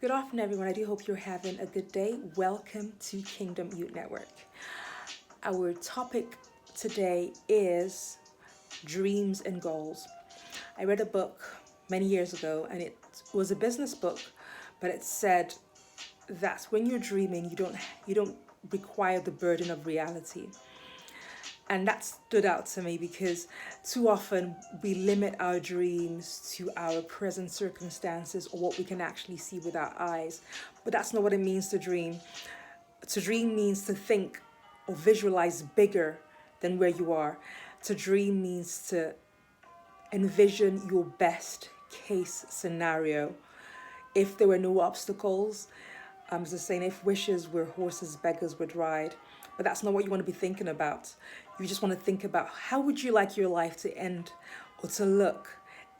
Good afternoon, everyone. I do hope you're having a good day. Welcome to Kingdom Youth Network. Our topic today is dreams and goals. I read a book many years ago, and it was a business book, but it said that when you're dreaming, you don't require the burden of reality. And that stood out to me because too often we limit our dreams to our present circumstances or what we can actually see with our eyes. But that's not what it means to dream. To dream means to think or visualize bigger than where you are. To dream means to envision your best case scenario. If there were no obstacles, I'm just saying, if wishes were horses, beggars would ride. But that's not what you want to be thinking about. You just want to think about how would you like your life to end or to look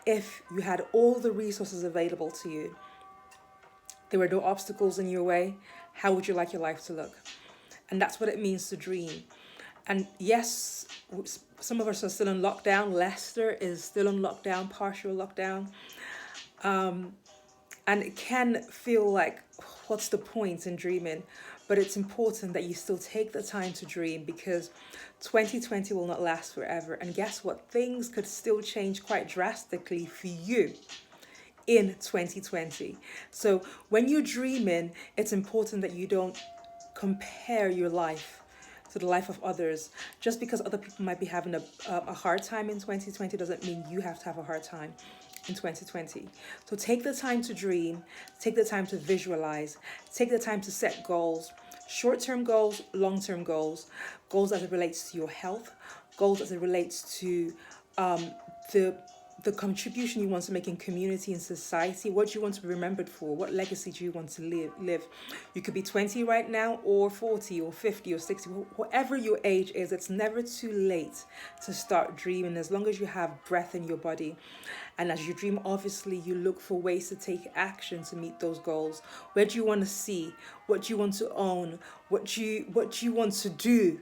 if you had all the resources available to you. There were no obstacles in your way. How would you like your life to look? And that's what it means to dream. And yes, some of us are still in lockdown. Leicester is still in lockdown, partial lockdown. And it can feel like, what's the point in dreaming? But it's important that you still take the time to dream because 2020 will not last forever. And guess what? Things could still change quite drastically for you in 2020. So when you're dreaming, it's important that you don't compare your life to the life of others. Just because other people might be having a hard time in 2020 doesn't mean you have to have a hard time in 2020. So take the time to dream, take the time to visualize, take the time to set goals, short-term goals, long-term goals, goals as it relates to your health, goals as it relates to the the contribution you want to make in community and society. What do you want to be remembered for? What legacy do you want to live? You could be 20 right now, or 40 or 50 or 60, whatever your age is. It's never too late to start dreaming as long as you have breath in your body. And as you dream, obviously you look for ways to take action to meet those goals. Where do you want to see? What do you want to own? What do you want to do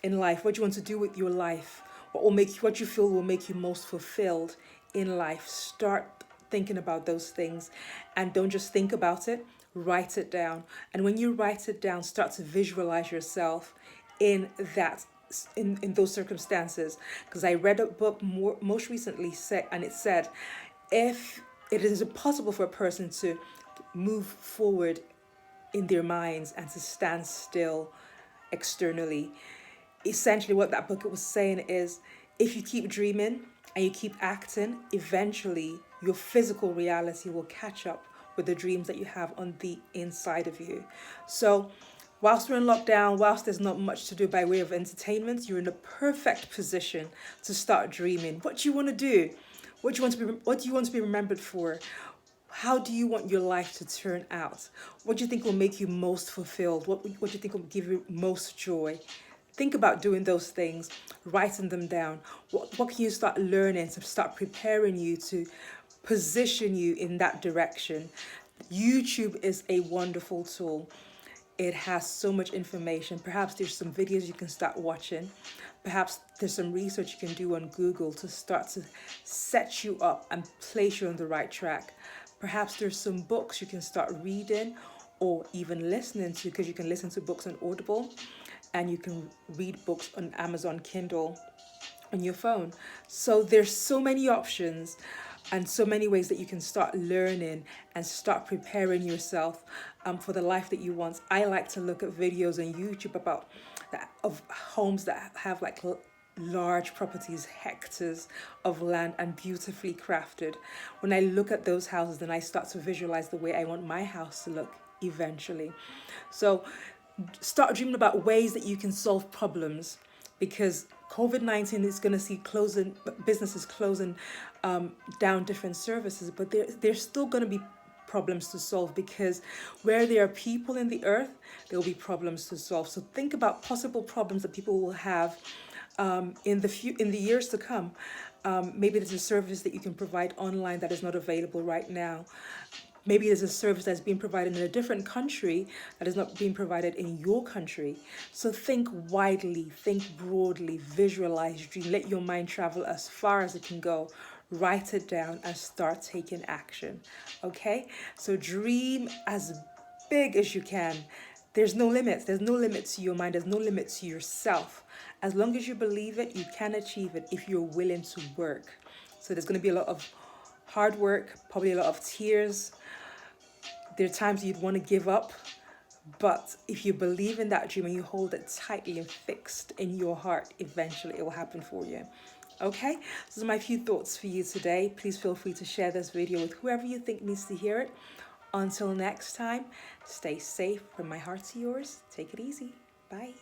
in life? What do you want to do with your life? What you feel will make you most fulfilled in life? Start thinking about those things, and don't just think about it. Write it down, and when you write it down, start to visualize yourself in that in those circumstances. Because I read a book most recently said, and it said, if it is impossible for a person to move forward in their minds and to stand still externally, essentially what that book was saying is, if you keep dreaming and you keep acting, eventually your physical reality will catch up with the dreams that you have on the inside of you. So whilst we're in lockdown, whilst there's not much to do by way of entertainment, you're in a perfect position to start dreaming. What do you want to do? What do you want to be remembered for? How do you want your life to turn out? What do you think will make you most fulfilled? What do you think will give you most joy? Think about doing those things, writing them down. What can you start learning to start preparing you to position you in that direction? YouTube is a wonderful tool. It has so much information. Perhaps there's some videos you can start watching. Perhaps there's some research you can do on Google to start to set you up and place you on the right track. Perhaps there's some books you can start reading or even listening to, because you can listen to books on Audible and you can read books on Amazon Kindle on your phone. So there's so many options and so many ways that you can start learning and start preparing yourself for the life that you want. I like to look at videos on YouTube about of homes that have like large properties, hectares of land, and beautifully crafted. When I look at those houses, then I start to visualize the way I want my house to look eventually. So start dreaming about ways that you can solve problems, because COVID-19 is going to see closing businesses closing down different services, but there's still going to be problems to solve, because where there are people in the earth, there will be problems to solve. So think about possible problems that people will have in the years to come. Maybe there's a service that you can provide online that is not available right now. Maybe there's a service that's being provided in a different country that is not being provided in your country. So think widely, think broadly, visualize, dream, let your mind travel as far as it can go. write it down, and start taking action. Okay? So dream as big as you can. There's no limits. There's no limit to your mind. There's no limit to yourself. As long as you believe it, you can achieve it if you're willing to work. So there's going to be a lot of hard work, probably a lot of tears. There are times you'd want to give up, but if you believe in that dream and you hold it tightly and fixed in your heart, eventually it will happen for you. Okay, those are my few thoughts for you today. Please feel free to share this video with whoever you think needs to hear it. Until next time, stay safe from my heart to yours. Take it easy. Bye.